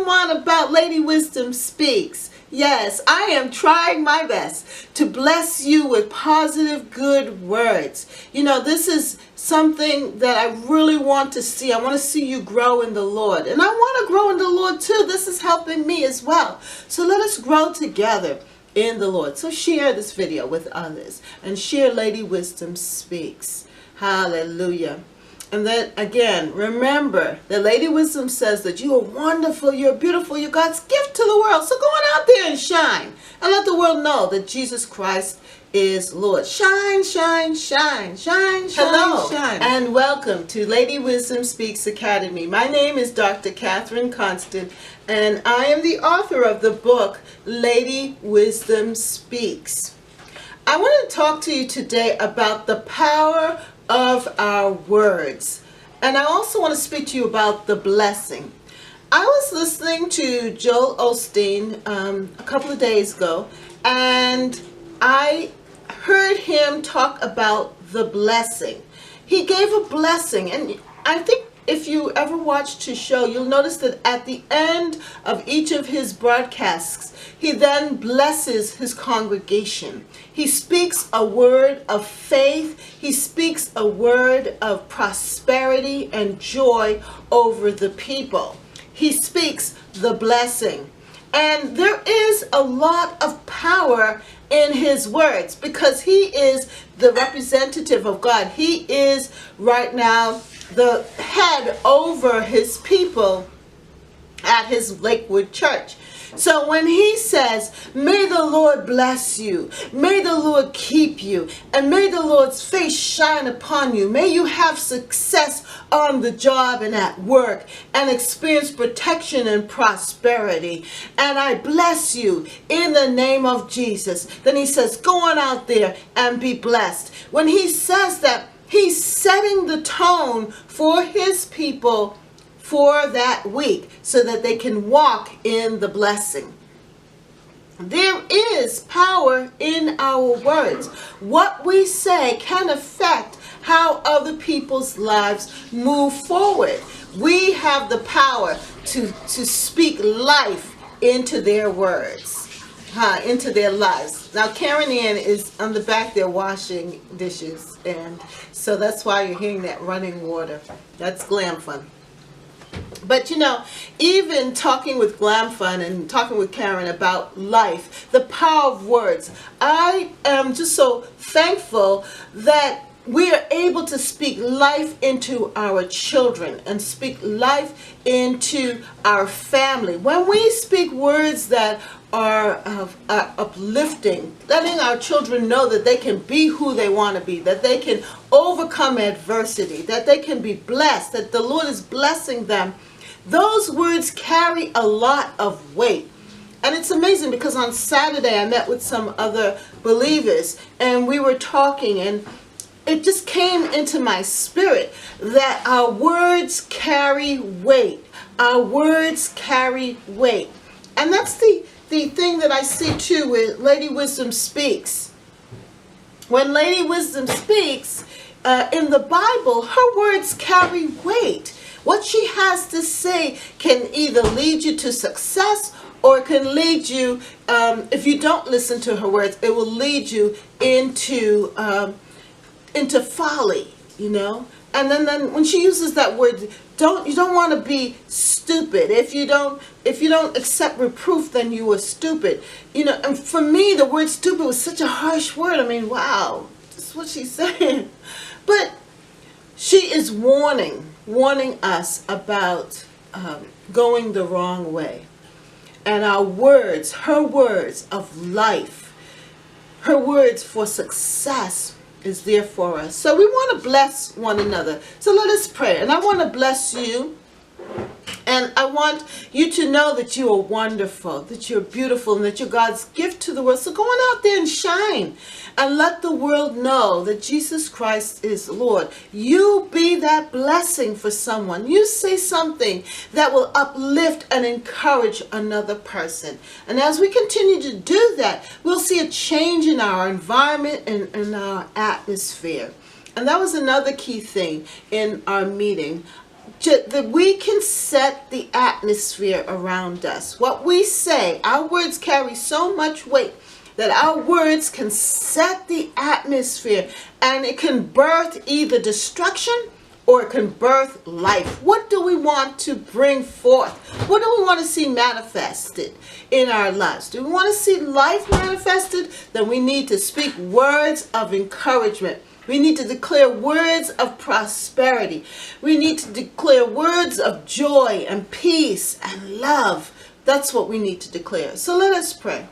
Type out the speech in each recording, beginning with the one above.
everyone about Lady Wisdom Speaks. Yes, I am trying my best to bless you with positive, good words. You know, this is something that I really want to see. I want to see you grow in the Lord. And I want to grow in the Lord too. This is helping me as well. So let us grow together in the Lord. So share this video with others and share Lady Wisdom Speaks. Hallelujah. And then again, remember that Lady Wisdom says that you are wonderful, you're beautiful, you're God's gift to the world. So go on out there and shine and let the world know that Jesus Christ is Lord. Shine, shine, shine, shine, shine, Hello, shine. And welcome to Lady Wisdom Speaks Academy. My name is Dr. Catherine Constant, and I am the author of the book, Lady Wisdom Speaks. I want to talk to you today about the power of our words. And I also want to speak to you about the blessing. I was listening to Joel Osteen a couple of days ago, and I heard him talk about the blessing. He gave a blessing, and I think if you ever watched his show, you'll notice that at the end of each of his broadcasts, he then blesses his congregation. He speaks a word of faith. He speaks a word of prosperity and joy over the people. He speaks the blessing. And there is a lot of power in his words because he is the representative of God. He is right now the head over his people at his Lakewood church. So when he says, may the Lord bless you, may the Lord keep you, and may the Lord's face shine upon you, may you have success on the job and at work, and experience protection and prosperity, and I bless you in the name of Jesus, then he says, go on out there and be blessed. When he says that, he's setting the tone for his people for that week so that they can walk in the blessing. There is power in our words. What we say can affect how other people's lives move forward. We have the power to speak life into their words, into their lives. Now Karen Ann is on the back there washing dishes, and so that's why you're hearing that running water. That's Glamfun. But you know, even talking with Glamfun and talking with Karen about life, the power of words, I am just so thankful that we are able to speak life into our children and speak life into our family. When we speak words that are uplifting, letting our children know that they can be who they want to be, that they can overcome adversity, that they can be blessed, that the Lord is blessing them, those words carry a lot of weight. And it's amazing because on Saturday I met with some other believers and we were talking, and it just came into my spirit that our words carry weight. Our words carry weight. And that's the thing that I see too with Lady Wisdom Speaks. When Lady Wisdom speaks, in the Bible, her words carry weight. What she has to say can either lead you to success or it can lead you, if you don't listen to her words, it will lead you into folly, you know. And then when she uses that word, you don't want to be stupid. If you don't accept reproof, then you are stupid. You know, and for me, the word stupid was such a harsh word. I mean, wow, that's what she's saying. But she is warning us about going the wrong way. And our words, her words of life, her words for success is there for us. So we want to bless one another. So let us pray. And I want to bless you. And I want you to know that you are wonderful, that you're beautiful, and that you're God's gift to the world. So go on out there and shine and let the world know that Jesus Christ is Lord. You be that blessing for someone. You say something that will uplift and encourage another person. And as we continue to do that, we'll see a change in our environment and in our atmosphere. And that was another key thing in our meeting. that we can set the atmosphere around us. What we say, our words carry so much weight that our words can set the atmosphere, and it can birth either destruction or it can birth life. What do we want to bring forth? What do we want to see manifested in our lives? Do we want to see life manifested? Then we need to speak words of encouragement. We need to declare words of prosperity. We need to declare words of joy and peace and love. That's what we need to declare. So let us pray.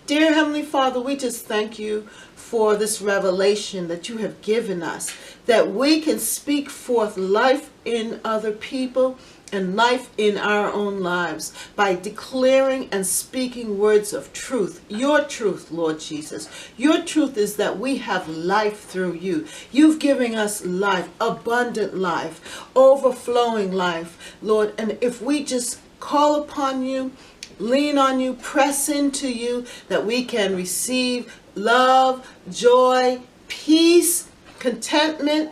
Dear Heavenly Father, we just thank you for this revelation that you have given us, that we can speak forth life in other people and life in our own lives by declaring and speaking words of truth. Your truth, Lord Jesus. Your truth is that we have life through you. You've given us life, abundant life, overflowing life, Lord. And if we just call upon you, lean on you, press into you, that we can receive love, joy, peace, contentment.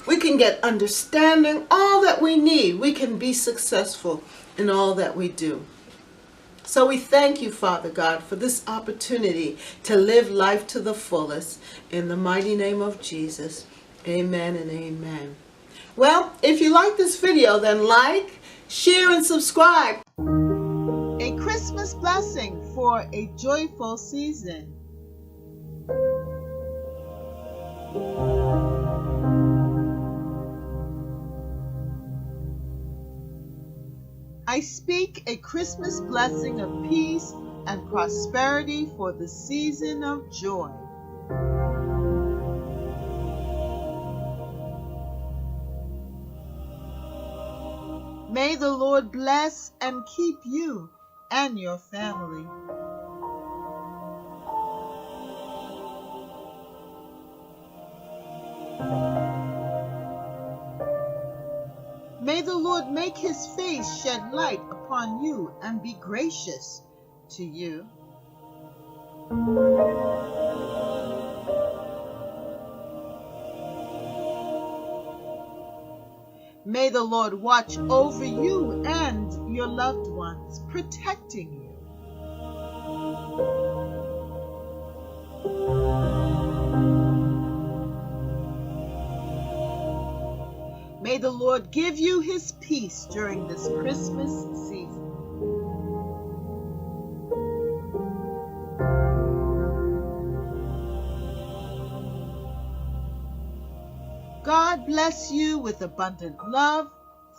We can get understanding, all that we need. We can be successful in all that we do. So we thank you, Father God, for this opportunity to live life to the fullest. In the mighty name of Jesus, amen and amen. Well, if you like this video, then like, share, and subscribe. A Christmas blessing for a joyful season. I speak a Christmas blessing of peace and prosperity for the season of joy. May the Lord bless and keep you and your family. May the Lord make his face shed light upon you and be gracious to you. May the Lord watch over you and your loved ones, protecting you. May the Lord give you his peace during this Christmas season. God bless you with abundant love,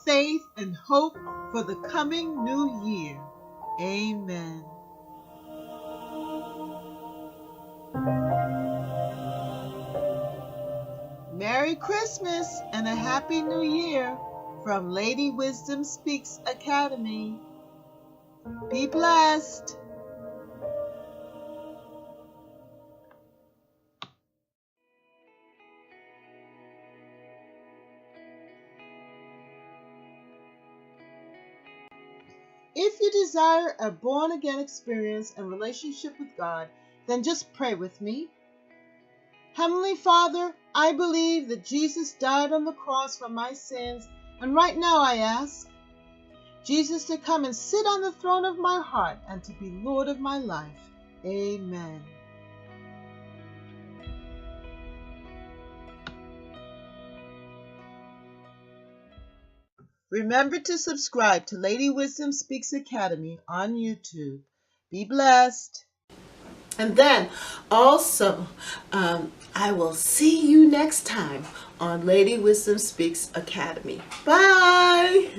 faith, and hope for the coming new year. Amen. Merry Christmas and a Happy New Year from Lady Wisdom Speaks Academy. Be blessed. If you desire a born-again experience and relationship with God, then just pray with me. Heavenly Father, I believe that Jesus died on the cross for my sins, and right now I ask Jesus to come and sit on the throne of my heart and to be Lord of my life. Amen. Remember to subscribe to Lady Wisdom Speaks Academy on YouTube. Be blessed. And then also, I will see you next time on Lady Wisdom Speaks Academy. Bye.